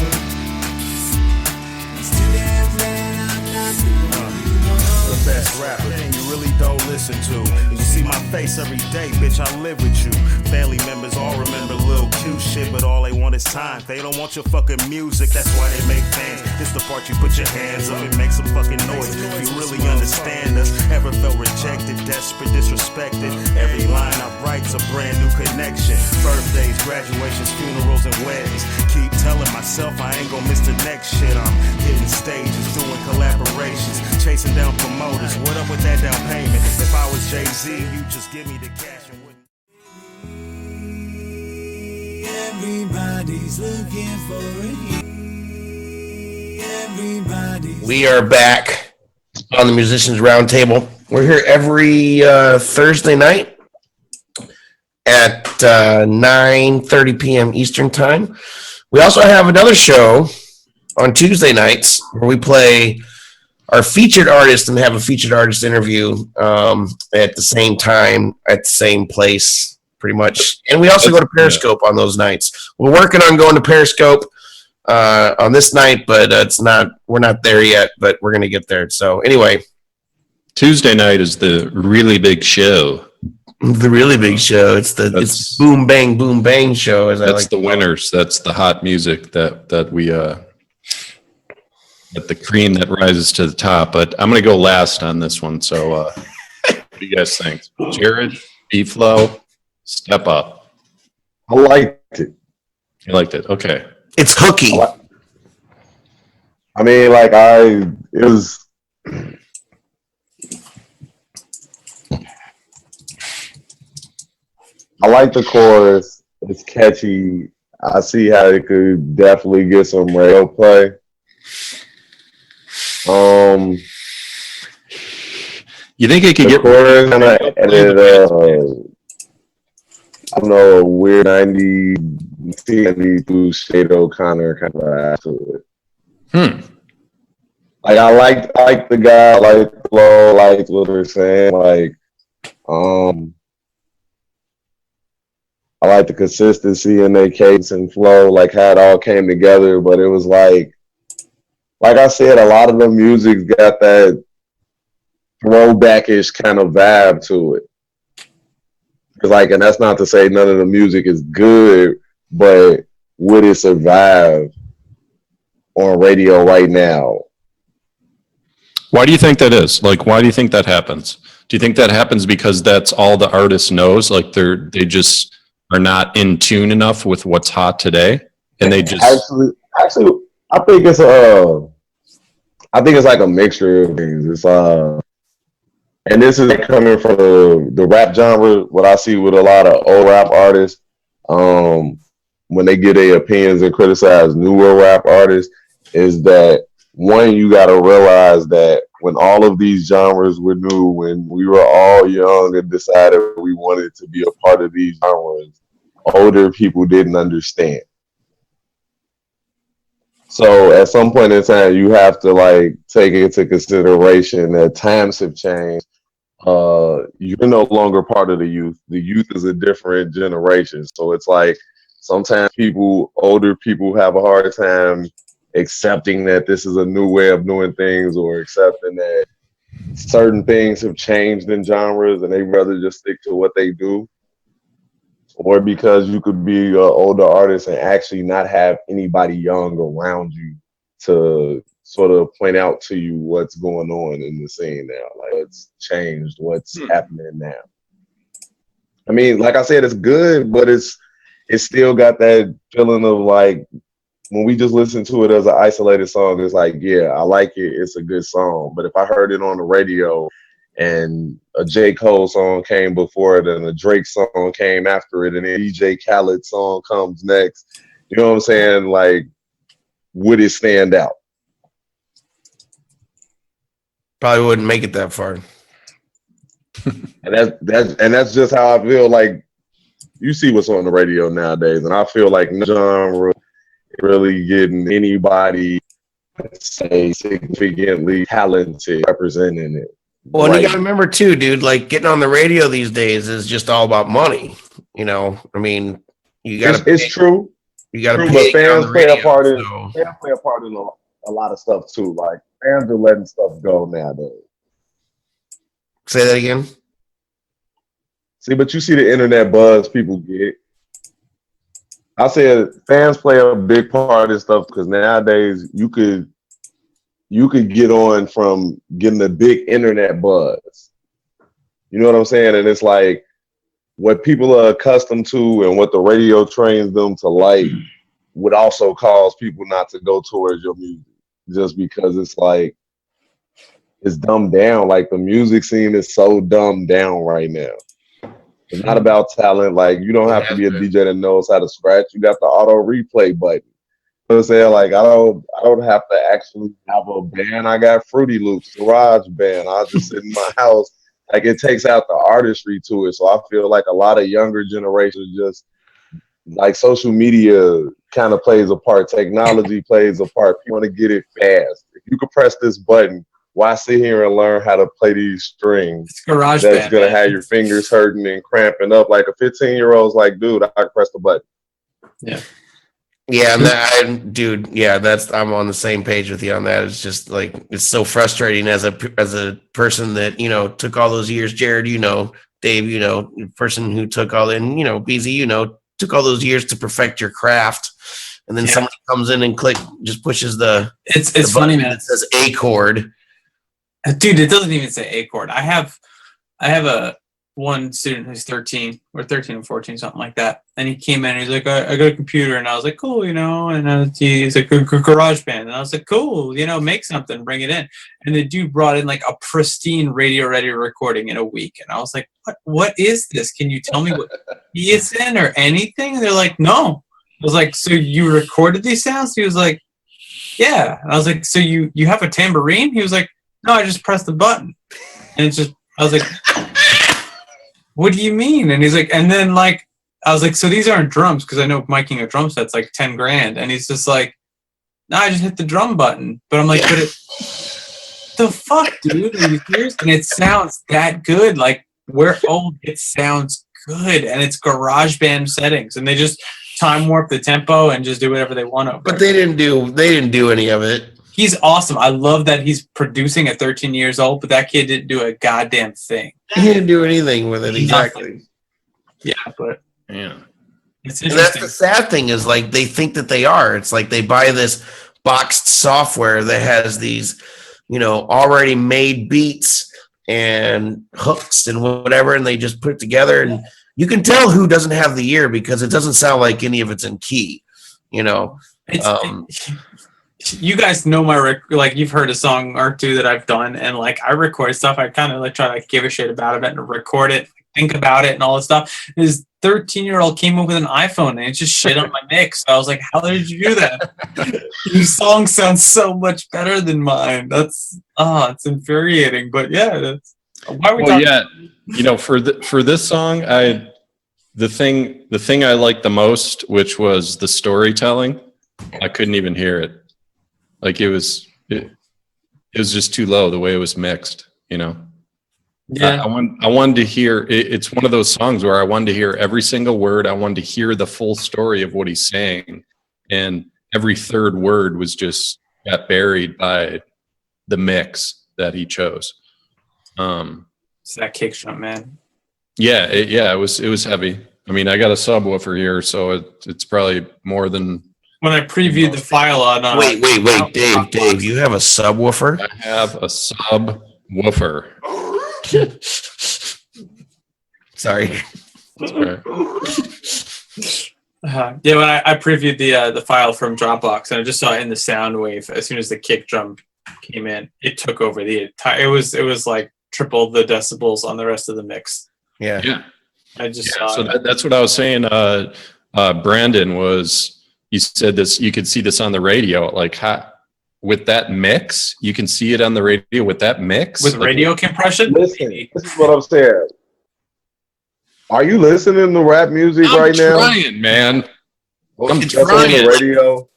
It's too damn bad I'm not the one you want. the best rapper you really don't listen to. You see my face every day, bitch, I live with you. Family members all remember little cute shit, but all they want is time. They don't want your fucking music, that's why they make fans. It's the part you put your hands up and make some fucking noise. If you really understand us, ever felt rejected, desperate, disrespected, every line I write's a brand new connection. Birthdays, graduations, funerals, and weddings. Keep telling myself I ain't gonna miss the next shit. I'm hitting stages, doing collaborations, chasing down promoters. What up with that down payment? If I was Jay-Z, you just give me the cash and wouldn't. Everybody's looking for a hero. Everybody's We are back on the Musicians Roundtable. We're here every Thursday night at 9:30 p.m. Eastern Time. We also have another show on Tuesday nights where we play our featured artist and have a featured artist interview at the same time, at the same place, pretty much. And we also go to Periscope on those nights. We're working on going to Periscope on this night, but we're not there yet, but we're going to get there. So anyway. Tuesday night is the really big show. The really big show. It's boom bang show. As That's the winners. That's the hot music that we that the cream that rises to the top. But I'm gonna go last on this one. So what do you guys think? Jared, B-Flow, step up. I liked it. You liked it? Okay. It's hooky. I mean, like it was. I like the chorus. It's catchy. I see how it could definitely get some radio play. You think it could get chorus kind of added I don't know, a weird 92 Shade O'Connor kind of ass to it. Like I like the guy, I like the flow, I like what they're saying, like I like the consistency in their cadence and flow, like how it all came together. But it was like I said, a lot of the music's got that throwbackish kind of vibe to it. And that's not to say none of the music is good, but would it survive on radio right now? Why do you think that is? Like, why do you think that happens? Do you think that happens because that's all the artist knows? Like they just are not in tune enough with what's hot today, and they just actually I think it's like a mixture of things. It's and this is coming from the rap genre. What I see with a lot of old rap artists, when they give their opinions and criticize newer rap artists, is that one, you got to realize that when all of these genres were new, when we were all young and decided we wanted to be a part of these genres, older people didn't understand. So at some point in time, you have to like take into consideration that times have changed. You're no longer part of the youth. The youth is a different generation. So it's like sometimes older people have a hard time accepting that this is a new way of doing things, or accepting that certain things have changed in genres and they rather just stick to what they do. Or because you could be an older artist and actually not have anybody young around you to sort of point out to you what's going on in the scene now. Like, what's changed, what's happening now. I mean, like I said, it's good, but it's still got that feeling of like, when we just listen to it as an isolated song, it's like, yeah, I like it. It's a good song. But if I heard it on the radio and a J. Cole song came before it, and a Drake song came after it, and then DJ Khaled song comes next. You know what I'm saying? Like, would it stand out? Probably wouldn't make it that far. And that's just how I feel. Like, you see what's on the radio nowadays, and I feel like no genre really getting anybody, say, significantly talented representing it. Well, and you gotta remember too, dude, like getting on the radio these days is just all about money. You know, I mean, you gotta it's true. You gotta True, pay but to get on fans the play radio, a part in so- fans play a part in a lot of stuff too. Like, fans are letting stuff go nowadays. Say that again. See, but you see the internet buzz people get. I said fans play a big part in stuff because nowadays you could get on from getting the big internet buzz. You know what I'm saying? And it's like what people are accustomed to and what the radio trains them to like would also cause people not to go towards your music just because it's like it's dumbed down. Like, the music scene is so dumbed down right now. It's not about talent. Like, you don't have to be a DJ that knows how to scratch. You got the auto replay button. You know what I'm saying? Like, I don't have to actually have a band. I got Fruity Loops, Garage Band. I just sit in my house. Like, it takes out the artistry to it. So I feel like a lot of younger generations just, like, social media kind of plays a part. Technology plays a part. You want to get it fast. If you could press this button, why sit here and learn how to play these strings? It's garage That's band, gonna man. have your fingers hurting and cramping up. Like, a 15-year-old's like, dude, I can press the button. Yeah, and I'm on the same page with you on that. It's just like it's so frustrating as a person that, you know, took all those years. Jared, you know, Dave, you know, person who took all in, you know, BZ, you know, took all those years to perfect your craft, and then somebody comes in and just pushes the funny, man. It says A chord. Dude, it doesn't even say A chord. I have a one student who's 13 or 13 and 14, something like that. And he came in and he's like, I got a computer. And I was like, cool, you know, and he's like, garage band. And I was like, cool, you know, make something, bring it in. And the dude brought in like a pristine radio ready recording in a week. And I was like, what is this? Can you tell me what he is in or anything? And they're like, no. I was like, so you recorded these sounds? He was like, yeah. And I was like, so you have a tambourine? He was like, no, I just pressed the button. And it's just, I was like, what do you mean? And he's like, and then like, I was like, so these aren't drums, because I know miking a drum set's like 10 grand. And he's just like, no, I just hit the drum button. But I'm like, but the fuck, dude? Are you serious? And it sounds that good. Like, we're old, it sounds good. And it's garage band settings. And they just time warp the tempo and just do whatever they want over. But they didn't do any of it. He's awesome. I love that he's producing at 13 years old, but that kid didn't do a goddamn thing. He didn't do anything with it. Exactly. Nothing. Yeah, but Yeah. it's And that's interesting. the sad thing is like they think that they are. It's like they buy this boxed software that has these, you know, already made beats and hooks and whatever, and they just put it together. And you can tell who doesn't have the ear because it doesn't sound like any of it's in key, you know. You guys know my like you've heard a song or two that I've done, and like I record stuff. I kind of like try to like give a shit about it and record it, think about it, and all this stuff. His 13-year-old came up with an iPhone and it just shit on my mix. So I was like, "How did you do that? Your song sounds so much better than mine." That's it's infuriating. But yeah, that's why are we talking. Yeah, you know, for this song, the thing I liked the most, which was the storytelling. I couldn't even hear it. Like it was just too low the way it was mixed, you know. Yeah, I wanted to hear. It's one of those songs where I wanted to hear every single word. I wanted to hear the full story of what he's saying, and every third word was just got buried by the mix that he chose. it's that kick drum, man. Yeah, it was heavy. I mean, I got a subwoofer here, so it's probably more than. When I previewed the file on Wait, Dave, you have a subwoofer? I have a subwoofer. Sorry. That's right. Yeah, when I previewed the file from Dropbox, and I just saw it in the sound wave as soon as the kick drum came in, it took over the entire. It was like triple the decibels on the rest of the mix. Yeah. Yeah. I just Yeah, saw so it. that's what I was saying. Brandon was, you said this, you could see this on the radio, like with that mix, you can see it on the radio with that mix. With Like, radio compression. Listen, maybe. this is what I'm saying. Are you listening to rap music I'm right now? trying, man. I'm That's on trying. the radio.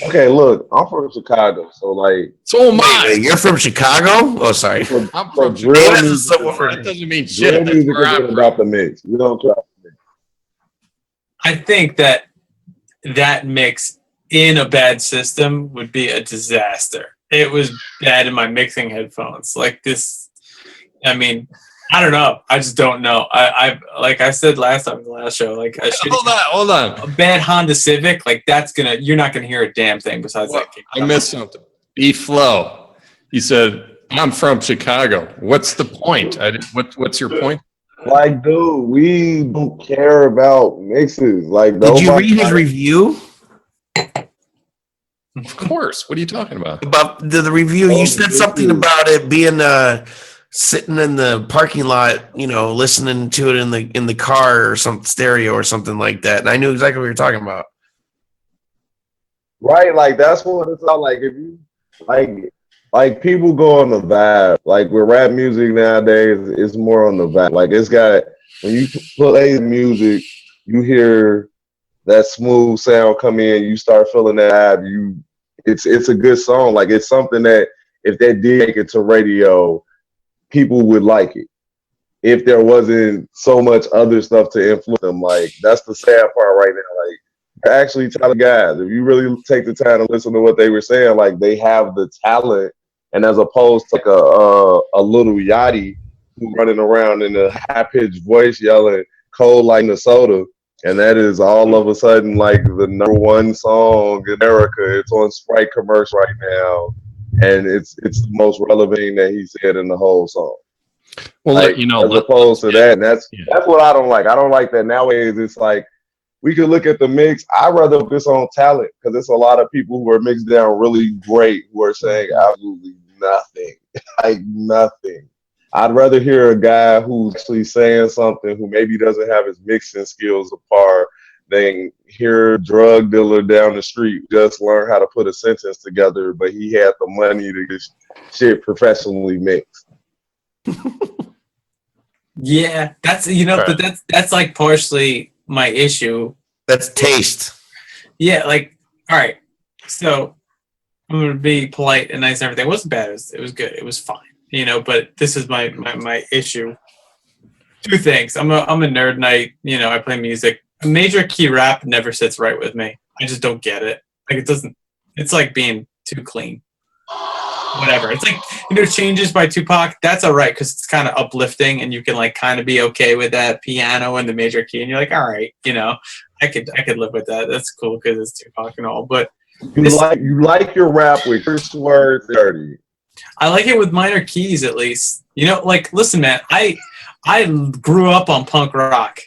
Okay, look, I'm from Chicago, so like, So am I. Wait, you're from Chicago? Oh, sorry. I'm so from drill Davis is music, somewhere- That doesn't mean drill shit. That's music where I'm isn't about the mix. We don't try. I think that mix in a bad system would be a disaster. It was bad in my mixing headphones. Like this, I mean, I don't know. I just don't know. I like I said last time in the last show, like a shitty, Hold on. a bad Honda Civic, like you're not gonna hear a damn thing besides Well, that kick. I missed something. B-Flow. He said, I'm from Chicago. What's the point? What's your point? Like, dude, we don't care about mixes. Like, Did you nobody- read his review Of course. What are you talking about? about the review? You said something about it being sitting in the parking lot, you know, listening to it in the car or some stereo or something like that. And I knew exactly what you were talking about. Right? Like, that's what it's all like. If you like people go on the vibe. Like with rap music nowadays, it's more on the vibe. Like it's got when you play music, you hear that smooth sound come in. You start feeling that vibe. It's a good song. Like it's something that if they did make it to radio, people would like it. If there wasn't so much other stuff to influence them, like that's the sad part right now. Like you're actually telling guys, if you really take the time to listen to what they were saying, like they have the talent. And as opposed to like a little Yachty who running around in a high-pitched voice yelling cold like Minnesota, and that is all of a sudden like the #1 song in America. It's on Sprite commercial right now, and it's the most relevant thing that he said in the whole song. Well, Like, you know, as opposed to that, and that's Yeah. what I don't like. I don't like that nowadays. It's like we could look at the mix. I'd rather focus on talent because there's a lot of people who are mixed down really great who are saying absolutely nothing, like nothing. I'd rather hear a guy who's actually saying something who maybe doesn't have his mixing skills apart than hear a drug dealer down the street just learn how to put a sentence together, but he had the money to get shit professionally mixed. Yeah, that's but that's like partially my issue. That's taste. Yeah, like all right. So I'm gonna be polite and nice and everything. It wasn't bad. It was good. It was fine. You know, but this is my issue. Two things. I'm a nerd night. You know, I play music. Major key rap never sits right with me. I just don't get it. Like it doesn't. It's like being too clean. Whatever. It's like, you know, Changes by Tupac. That's all right because it's kind of uplifting and you can like kind of be okay with that piano and the major key and you're like, all right, you know, I could live with that. That's cool because it's Tupac and all. But You like your rap with curse words dirty. I like it with minor keys at least. You know, like listen, man, I grew up on punk rock.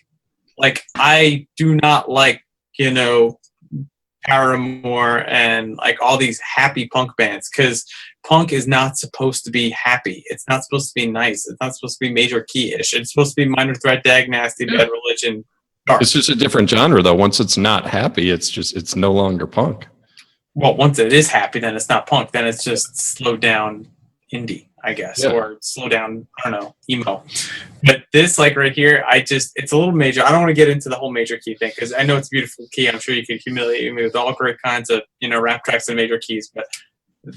Like I do not like, you know, Paramore and like all these happy punk bands because punk is not supposed to be happy. It's not supposed to be nice. It's not supposed to be major key-ish. It's supposed to be Minor Threat, Dag Nasty, Bad Religion, dark. It's just a different genre, though. Once it's not happy, it's no longer punk. Well, once it is happy, then it's not punk. Then it's just slow down indie, I guess, or slow down, I don't know, emo. But this, like right here, it's a little major. I don't want to get into the whole major key thing because I know it's a beautiful key. I'm sure you could humiliate me with all correct kinds of, you know, rap tracks and major keys. But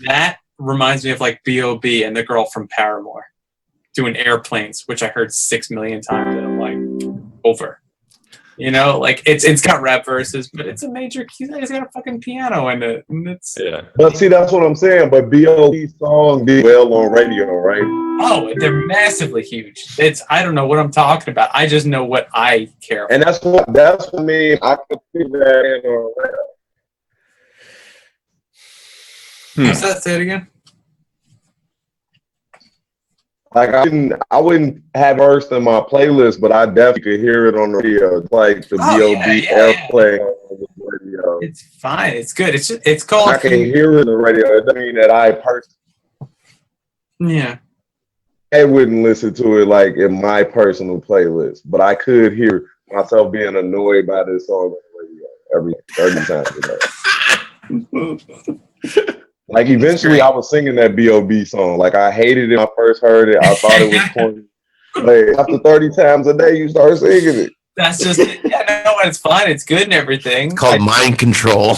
that reminds me of like B.O.B. and the girl from Paramore doing Airplanes, which I heard 6 million times. And I'm like, over. You know, like it's got rap verses, but it's a major key. It's got a fucking piano in it. And it's But see, that's what I'm saying. But B.O.B. song did well on radio, right? oh, they're massively huge. I don't know what I'm talking about. I just know what I care for. And that's what I mean. I could see that in on rap. What's that? Say it again. Like I wouldn't have verse in my playlist, but I definitely could hear it on the radio. It's like the B.O.B. airplay on the radio. It's fine. It's good. It's called. I can hear it on the radio. It doesn't mean that I personally. Yeah. I wouldn't listen to it like in my personal playlist, but I could hear myself being annoyed by this song on the radio every 30 times a day. Like eventually I was singing that B.O.B. song. Like I hated it when I first heard it. I thought it was corny. But after 30 times a day, you start singing it. That's just yeah, no, it's fine. It's good and everything. It's called mind control.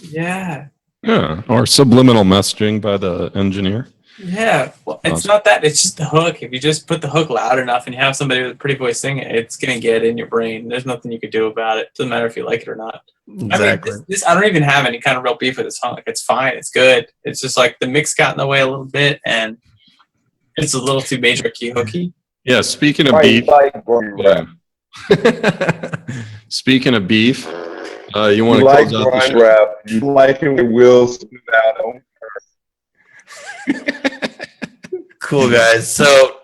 Yeah. Yeah, or subliminal messaging by the engineer. Yeah. Well, it's not that. It's just the hook. If you just put the hook loud enough and you have somebody with a pretty voice sing it, it's gonna get in your brain. There's nothing you could do about it. Doesn't matter if you like it or not. Exactly. I mean, I don't even have any kind of real beef with this song. Like, it's fine. It's good. It's just like the mix got in the way a little bit, and it's a little too major key hooky. Yeah, speaking of beef. Yeah. Speaking of beef, you want to like close out the grind show? rap. You like it when Will Smith out on. Cool, guys. So,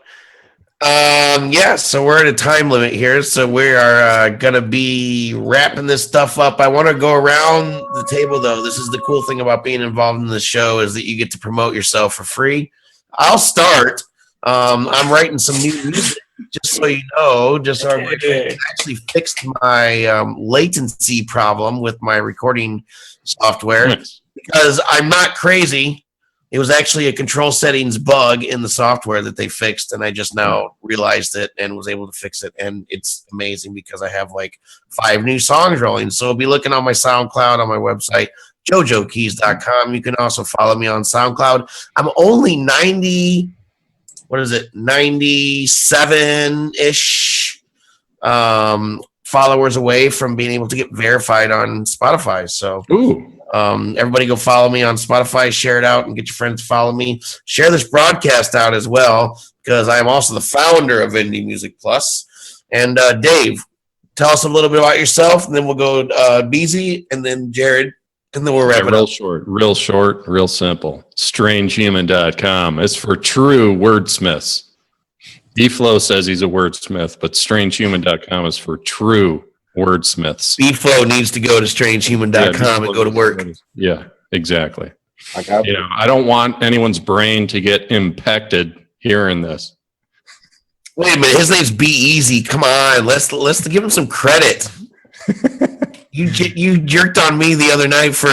so we're at a time limit here. So we are going to be wrapping this stuff up. I want to go around the table, though. This is the cool thing about being involved in the show is that you get to promote yourself for free. I'll start. I'm writing some new music, just so you know, just so I actually fixed my latency problem with my recording software because I'm not crazy. It was actually a control settings bug in the software that they fixed, and I just now realized it and was able to fix it. And it's amazing because I have like 5 new songs rolling. So be looking on my SoundCloud, on my website, jojokeys.com. You can also follow me on SoundCloud. I'm only 97-ish followers away from being able to get verified on Spotify. So everybody go follow me on Spotify, share it out, and get your friends to follow me. Share this broadcast out as well, because I am also the founder of Indie Music Plus. And Dave, tell us a little bit about yourself, and then we'll go Beezy, and then Jared, and then we'll wrap it up. Real short, real simple. Strangehuman.com. It's for true wordsmiths. D-Flow says he's a wordsmith, but strangehuman.com is for true wordsmiths. B-Flow needs to go to strangehuman.com and go to work. Yeah, exactly. I don't want anyone's brain to get impacted hearing this. Wait a minute, his name's Be Easy. Come on, let's give him some credit. You jerked on me the other night for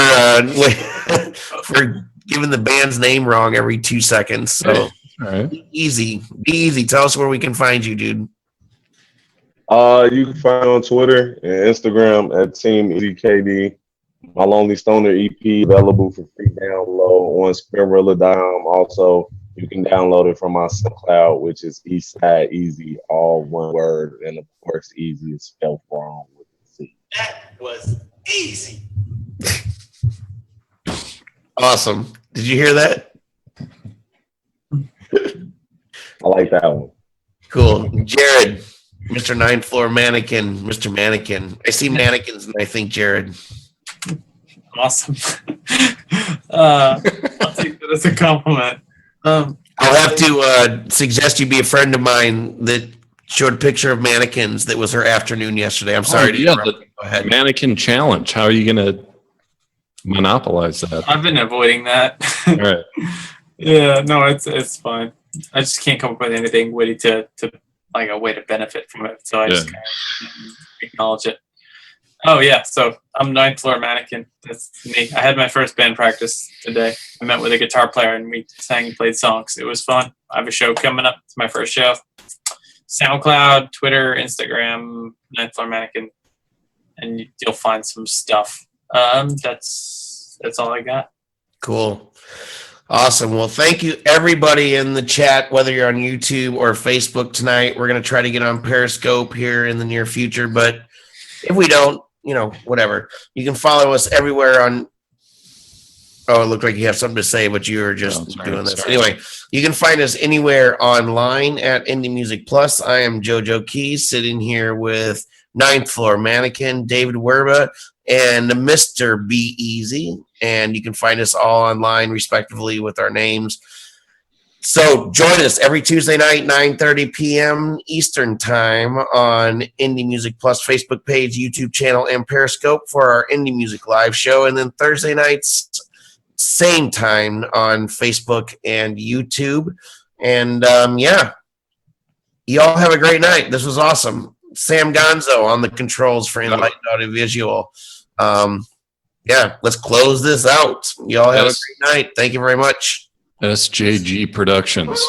giving the band's name wrong every 2 seconds. So all right. Be easy. Tell us where we can find you, dude. You can find on Twitter and Instagram at Team EZKD. My Lonely Stoner EP available for free download on Spinrilla.com. Also, you can download it from my SoundCloud, which is Eastside Easy, all one word, and of course, Easy is spelled wrong with a C. That was easy. Awesome. Did you hear that? I like that one. Cool. Jared, Mr. 9th Floor Mannequin, Mr. Mannequin. I see mannequins and I think Jared. Awesome. I'll take that as a compliment. I'll have to suggest you be a friend of mine that showed a picture of mannequins. That was her afternoon yesterday. I'm sorry to interrupt. Go ahead. Mannequin challenge. How are you going to monopolize that? I've been avoiding that. All right. Yeah, no, it's fine. I just can't come up with anything witty to like a way to benefit from it. So I just kind of acknowledge it. Oh yeah, so I'm 9th Floor Mannequin. That's me. I had my first band practice today. I met with a guitar player and we sang and played songs. It was fun. I have a show coming up. It's my first show. SoundCloud, Twitter, Instagram, 9th Floor Mannequin, and you'll find some stuff. That's all I got. Cool. Awesome. Well, thank you everybody in the chat, whether you're on YouTube or Facebook tonight. We're going to try to get on Periscope here in the near future, but if we don't, whatever. You can follow us everywhere on. Oh, it looked like you have something to say, but you were just doing this. Anyway, you can find us anywhere online at Indie Music Plus. I am JoJo Keys, sitting here with 9th Floor Mannequin, David Werba, and Mr. Be Easy. And you can find us all online, respectively, with our names. So join us every Tuesday night, 9:30 p.m. Eastern Time on Indie Music Plus Facebook page, YouTube channel, and Periscope for our Indie Music Live show. And then Thursday nights, same time on Facebook and YouTube. And yeah, y'all have a great night. This was awesome. Sam Gonzo on the controls for Enlightened Audiovisual. Yeah, let's close this out. Y'all have a great night. Thank you very much. SJG Productions.